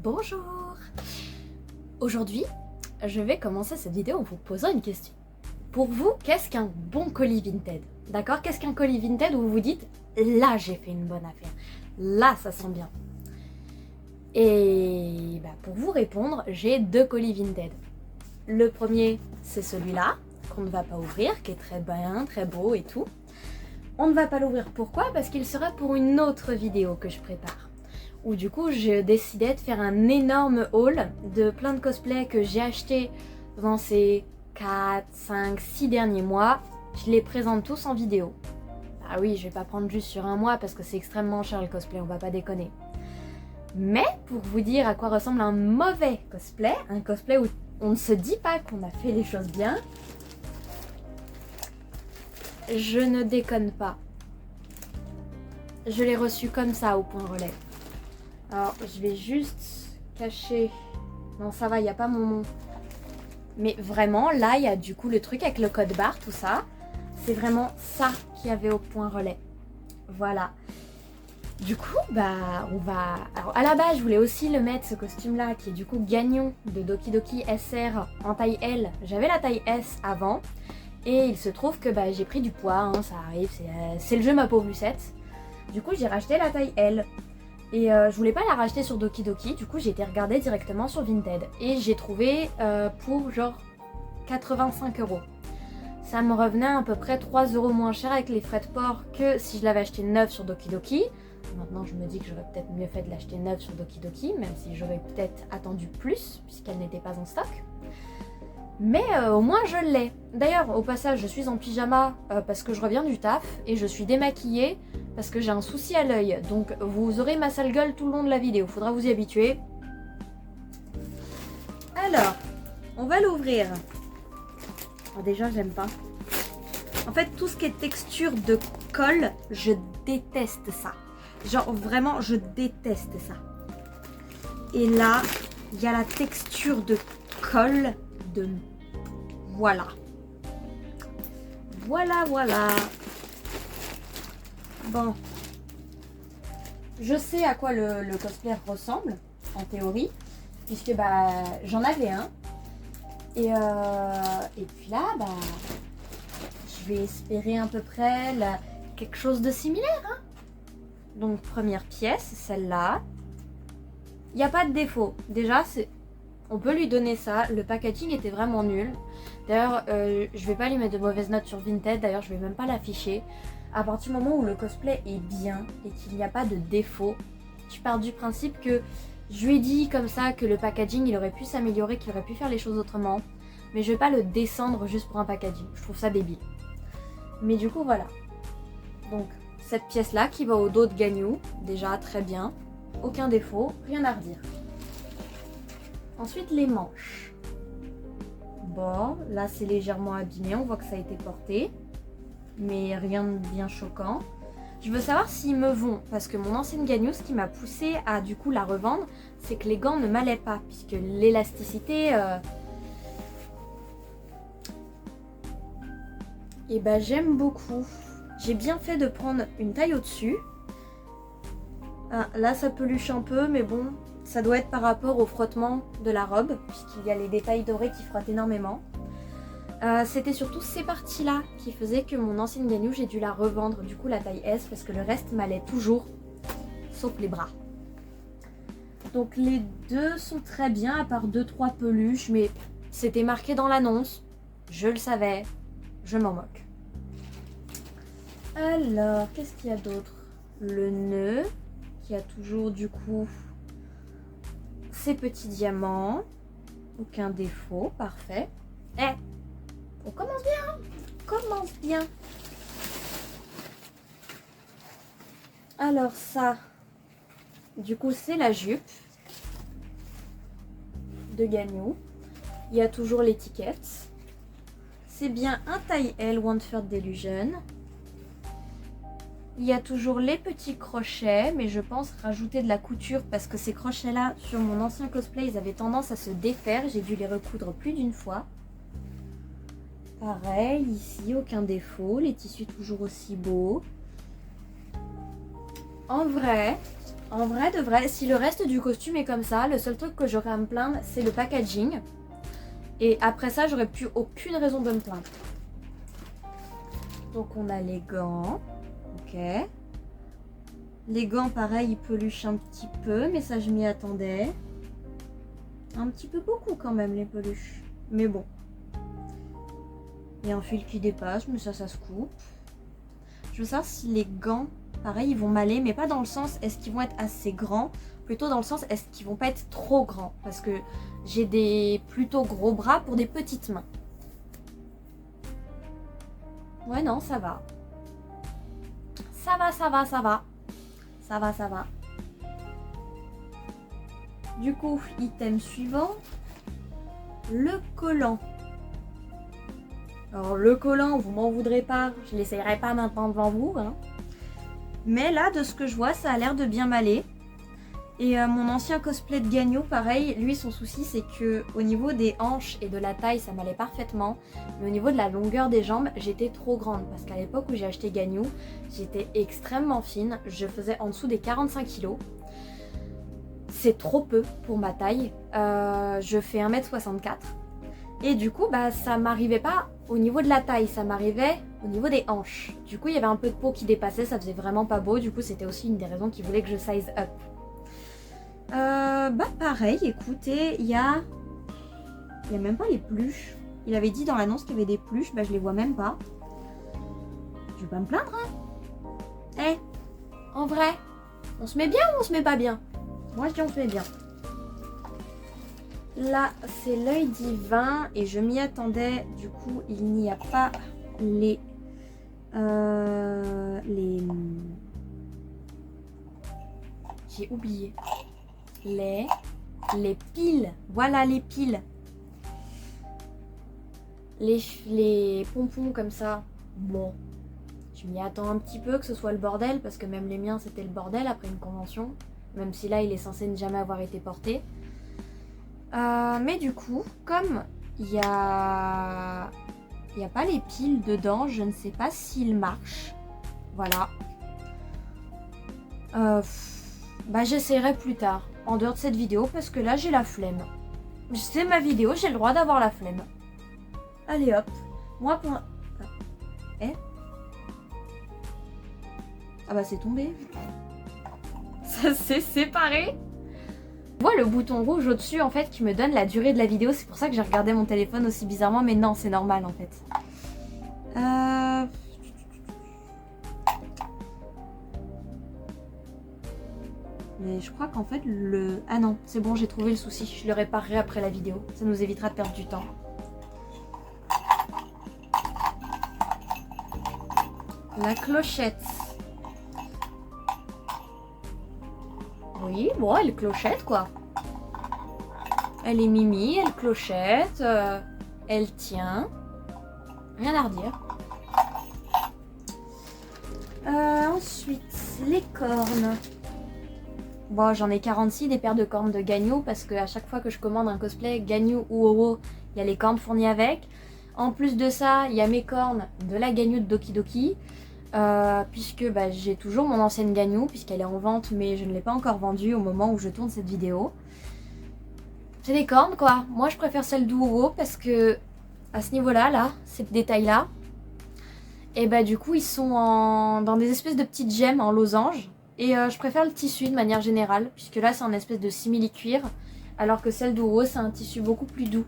Bonjour! Aujourd'hui, je vais commencer cette vidéo en vous posant une question. Pour vous, qu'est-ce qu'un bon colis Vinted? D'accord? Qu'est-ce qu'un colis Vinted où vous vous dites « Là, j'ai fait une bonne affaire. Là, ça sent bien. » Et pour vous répondre, j'ai deux colis Vinted. Le premier, c'est celui-là, qu'on ne va pas ouvrir, qui est très bien, très beau et tout. On ne va pas l'ouvrir. Pourquoi? Parce qu'il sera pour une autre vidéo que je prépare. Où du coup, je décidais de faire un énorme haul de plein de cosplays que j'ai achetés dans ces 4, 5, 6 derniers mois. Je les présente tous en vidéo. Ah oui, je vais pas prendre juste sur un mois parce que c'est extrêmement cher le cosplay, on va pas déconner. Mais pour vous dire à quoi ressemble un mauvais cosplay, un cosplay où on ne se dit pas qu'on a fait les choses bien, je ne déconne pas. Je l'ai reçu comme ça au point relais. Alors, je vais juste cacher... Non, ça va, il n'y a pas mon nom. Mais vraiment, là, il y a du coup le truc avec le code barre, tout ça. C'est vraiment ça qu'il y avait au point relais. Voilà. Du coup, on va... Alors, à la base, je voulais aussi le mettre, ce costume-là, qui est du coup Gagnon de Doki Doki SR en taille L. J'avais la taille S avant. Et il se trouve que j'ai pris du poids, hein, ça arrive, c'est le jeu ma pauvre Lucette. Du coup, j'ai racheté la taille L. Et je voulais pas la racheter sur Doki Doki, du coup j'ai été regarder directement sur Vinted. Et j'ai trouvé pour genre 85 €. Ça me revenait à peu près 3 € moins cher avec les frais de port que si je l'avais acheté neuf sur Doki Doki. Maintenant je me dis que j'aurais peut-être mieux fait de l'acheter neuf sur Doki Doki, même si j'aurais peut-être attendu plus, puisqu'elle n'était pas en stock. Mais au moins je l'ai. D'ailleurs, au passage, je suis en pyjama parce que je reviens du taf et je suis démaquillée parce que j'ai un souci à l'œil. Donc vous aurez ma sale gueule tout le long de la vidéo, faudra vous y habituer. Alors, on va l'ouvrir. Oh, déjà, j'aime pas. En fait, tout ce qui est texture de colle, je déteste ça. Genre vraiment, je déteste ça. Et là, il y a la texture de colle de... Voilà. Voilà. Bon. Je sais à quoi le cosplay ressemble, en théorie, puisque j'en avais un. Et puis là, je vais espérer à peu près quelque chose de similaire. Hein. Donc, première pièce, celle-là. Il n'y a pas de défaut. Déjà, on peut lui donner ça. Le packaging était vraiment nul. D'ailleurs, je vais pas lui mettre de mauvaises notes sur Vinted. D'ailleurs, je vais même pas l'afficher. À partir du moment où le cosplay est bien et qu'il n'y a pas de défaut, je pars du principe que je lui ai dit comme ça que le packaging, il aurait pu s'améliorer, qu'il aurait pu faire les choses autrement. Mais je vais pas le descendre juste pour un packaging. Je trouve ça débile. Mais du coup, voilà. Donc, cette pièce-là qui va au dos de Gagnou. Déjà, très bien. Aucun défaut, rien à redire. Ensuite, les manches. Bon, là c'est légèrement abîmé, on voit que ça a été porté. Mais rien de bien choquant. Je veux savoir s'ils me vont, parce que mon ancienne Gagnou, ce qui m'a poussé à du coup la revendre, c'est que les gants ne m'allaient pas, puisque l'élasticité... j'aime beaucoup. J'ai bien fait de prendre une taille au-dessus. Ah, là ça peluche un peu, mais bon... Ça doit être par rapport au frottement de la robe, puisqu'il y a les détails dorés qui frottent énormément. C'était surtout ces parties-là qui faisaient que mon ancienne Gagnou, j'ai dû la revendre, du coup la taille S, parce que le reste m'allait toujours, sauf les bras. Donc les deux sont très bien, à part 2-3 peluches, mais c'était marqué dans l'annonce, je le savais, je m'en moque. Alors, qu'est-ce qu'il y a d'autre? Le nœud, qui a toujours du coup... Ces petits diamants, aucun défaut, parfait. On commence bien, hein. Commence bien. Alors ça, du coup c'est la jupe de Gagnou. Il y a toujours l'étiquette. C'est bien un taille L Wantford Delusion. Il y a toujours les petits crochets, mais je pense rajouter de la couture parce que ces crochets-là, sur mon ancien cosplay, ils avaient tendance à se défaire. J'ai dû les recoudre plus d'une fois. Pareil, ici, aucun défaut. Les tissus toujours aussi beaux. En vrai, En vrai de vrai, si le reste du costume est comme ça, le seul truc que j'aurais à me plaindre, c'est le packaging. Et après ça, j'aurais plus aucune raison de me plaindre. Donc on a les gants. Ok. Les gants, pareil, ils peluchent un petit peu, mais ça, je m'y attendais. Un petit peu beaucoup quand même, les peluches. Mais bon. Il y a un fil qui dépasse, mais ça se coupe. Je veux savoir si les gants, pareil, ils vont m'aller, mais pas dans le sens est-ce qu'ils vont être assez grands, plutôt dans le sens est-ce qu'ils vont pas être trop grands, parce que j'ai des plutôt gros bras pour des petites mains. Ouais, non, ça va. Ça va, ça va, ça va. Ça va, ça va. Du coup, item suivant, le collant. Alors le collant, vous m'en voudrez pas, je l'essayerai pas maintenant devant vous. Hein. Mais là, de ce que je vois, ça a l'air de bien m'aller. Et mon ancien cosplay de Gagno, pareil, lui son souci c'est que au niveau des hanches et de la taille, ça m'allait parfaitement. Mais au niveau de la longueur des jambes, j'étais trop grande. Parce qu'à l'époque où j'ai acheté Gagno, j'étais extrêmement fine. Je faisais en dessous des 45 kg. C'est trop peu pour ma taille. Je fais 1m64. Et du coup, bah, ça m'arrivait pas au niveau de la taille, ça m'arrivait au niveau des hanches. Du coup, il y avait un peu de peau qui dépassait, ça faisait vraiment pas beau. Du coup, c'était aussi une des raisons qui voulait que je size up. Bah pareil, écoutez, il y a même pas les pluches. Il avait dit dans l'annonce qu'il y avait des pluches, bah je les vois même pas. Je vais pas me plaindre, hein. Eh, en vrai, on se met bien ou on se met pas bien? Moi je dis on se met bien. Là, c'est l'œil divin et je m'y attendais. Du coup, il n'y a pas les j'ai oublié. Les piles. Voilà les piles. Les pompons comme ça. Bon, je m'y attends un petit peu que ce soit le bordel parce que même les miens c'était le bordel après une convention. Même si là il est censé ne jamais avoir été porté. Mais du coup, comme il y a pas les piles dedans, je ne sais pas s'il marche. Voilà. Bah j'essaierai plus tard, en dehors de cette vidéo, parce que là j'ai la flemme. C'est ma vidéo, j'ai le droit d'avoir la flemme. Allez hop. Moi pour... Eh? Ah bah c'est tombé. Ça s'est séparé. Je vois le bouton rouge au-dessus en fait qui me donne la durée de la vidéo. C'est pour ça que j'ai regardé mon téléphone aussi bizarrement. Mais non, c'est normal en fait. Mais je crois qu'en fait le... Ah non, c'est bon, j'ai trouvé le souci. Je le réparerai après la vidéo. Ça nous évitera de perdre du temps. La clochette. Oui, bon, elle clochette quoi. Elle est mimi, elle clochette, elle tient. Rien à redire. Ensuite, les cornes. Bon, j'en ai 46 des paires de cornes de Gagno parce qu'à chaque fois que je commande un cosplay Gagno ou Oro, il y a les cornes fournies avec. En plus de ça, il y a mes cornes de la Gagno de Doki Doki. Puisque bah, j'ai toujours mon ancienne Gagno puisqu'elle est en vente mais je ne l'ai pas encore vendue au moment où je tourne cette vidéo. C'est des cornes quoi. Moi je préfère celles d'Uoro parce que à ce niveau-là, là, ces détails-là, et bah du coup ils sont dans des espèces de petites gemmes en losange. Et je préfère le tissu de manière générale puisque là c'est un espèce de simili-cuir alors que celle d'Uoro c'est un tissu beaucoup plus doux.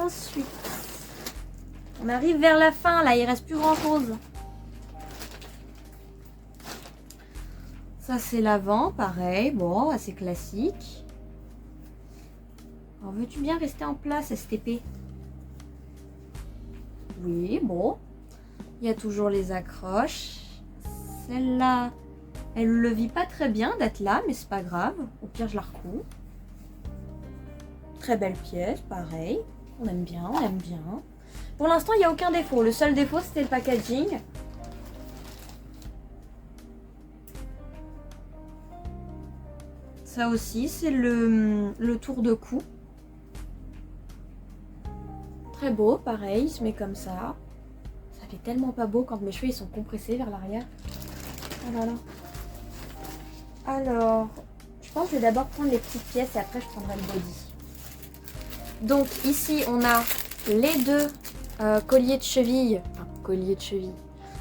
Ensuite... On arrive vers la fin, là, il reste plus grand chose. Ça, c'est l'avant, pareil. Bon, assez classique. Alors, veux-tu bien rester en place, STP? Oui, bon. Il y a toujours les accroches. Celle-là, elle le vit pas très bien d'être là, mais c'est pas grave. Au pire, je la recouds. Très belle pièce, pareil. On aime bien, on aime bien. Pour l'instant, il n'y a aucun défaut. Le seul défaut, c'était le packaging. Ça aussi, c'est le tour de cou. Très beau, pareil, il se met comme ça. Ça fait tellement pas beau quand mes cheveux ils sont compressés vers l'arrière. Oh là là. Alors, je pense que je vais d'abord prendre les petites pièces et après je prendrai le body. Donc ici, on a les deux colliers de cheville,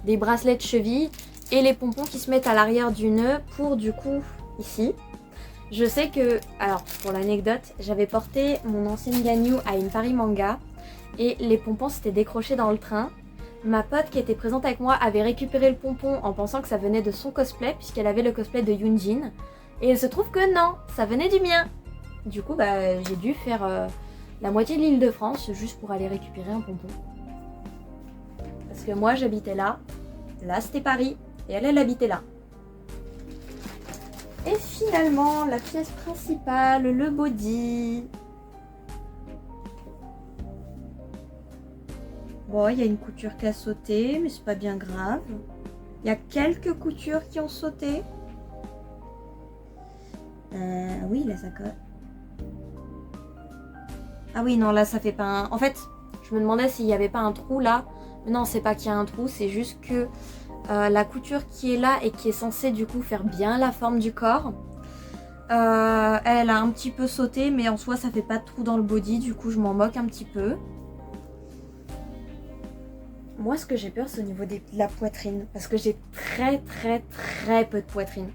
des bracelets de cheville et les pompons qui se mettent à l'arrière du nœud pour du coup, ici. Je sais que, alors pour l'anecdote, j'avais porté mon ancienne Ganyu à une Paris Manga et les pompons s'étaient décrochés dans le train. Ma pote qui était présente avec moi avait récupéré le pompon en pensant que ça venait de son cosplay puisqu'elle avait le cosplay de Yunjin. Et il se trouve que non, ça venait du mien. Du coup, j'ai dû faire la moitié de l'Île-de-France juste pour aller récupérer un pompon. Parce que moi j'habitais là c'était Paris et elle habitait là. Et finalement, la pièce principale, le body. Bon, il y a une couture qui a sauté, mais c'est pas bien grave. Il y a quelques coutures qui ont sauté. Oui, là ça colle. Ah oui, non, là ça fait pas un... En fait, je me demandais s'il n'y avait pas un trou là. Mais non, c'est pas qu'il y a un trou, c'est juste que la couture qui est là et qui est censée du coup faire bien la forme du corps, elle a un petit peu sauté, mais en soi ça fait pas de trou dans le body, du coup je m'en moque un petit peu. Moi ce que j'ai peur c'est au niveau de la poitrine, parce que j'ai très peu de poitrine.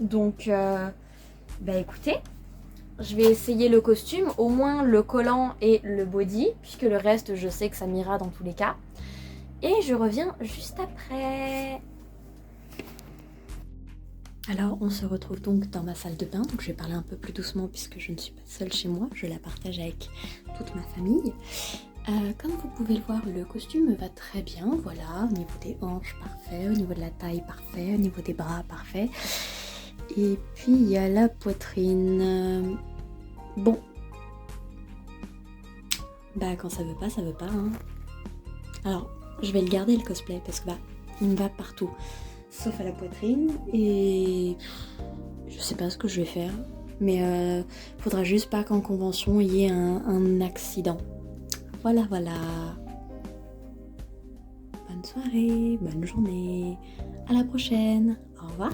Donc écoutez, je vais essayer le costume, au moins le collant et le body, puisque le reste je sais que ça m'ira dans tous les cas. Et je reviens juste après. Alors on se retrouve donc dans ma salle de bain, donc je vais parler un peu plus doucement puisque je ne suis pas seule chez moi, je la partage avec toute ma famille. Comme vous pouvez le voir, le costume me va très bien, voilà, au niveau des hanches parfait, au niveau de la taille parfait, au niveau des bras parfait. Et puis il y a la poitrine. Bon. Quand ça veut pas, ça veut pas, hein. Alors, je vais le garder le cosplay parce que il me va partout. Sauf à la poitrine et je sais pas ce que je vais faire. Mais faudra juste pas qu'en convention il y ait un accident. Voilà. Bonne soirée, bonne journée. À la prochaine. Au revoir.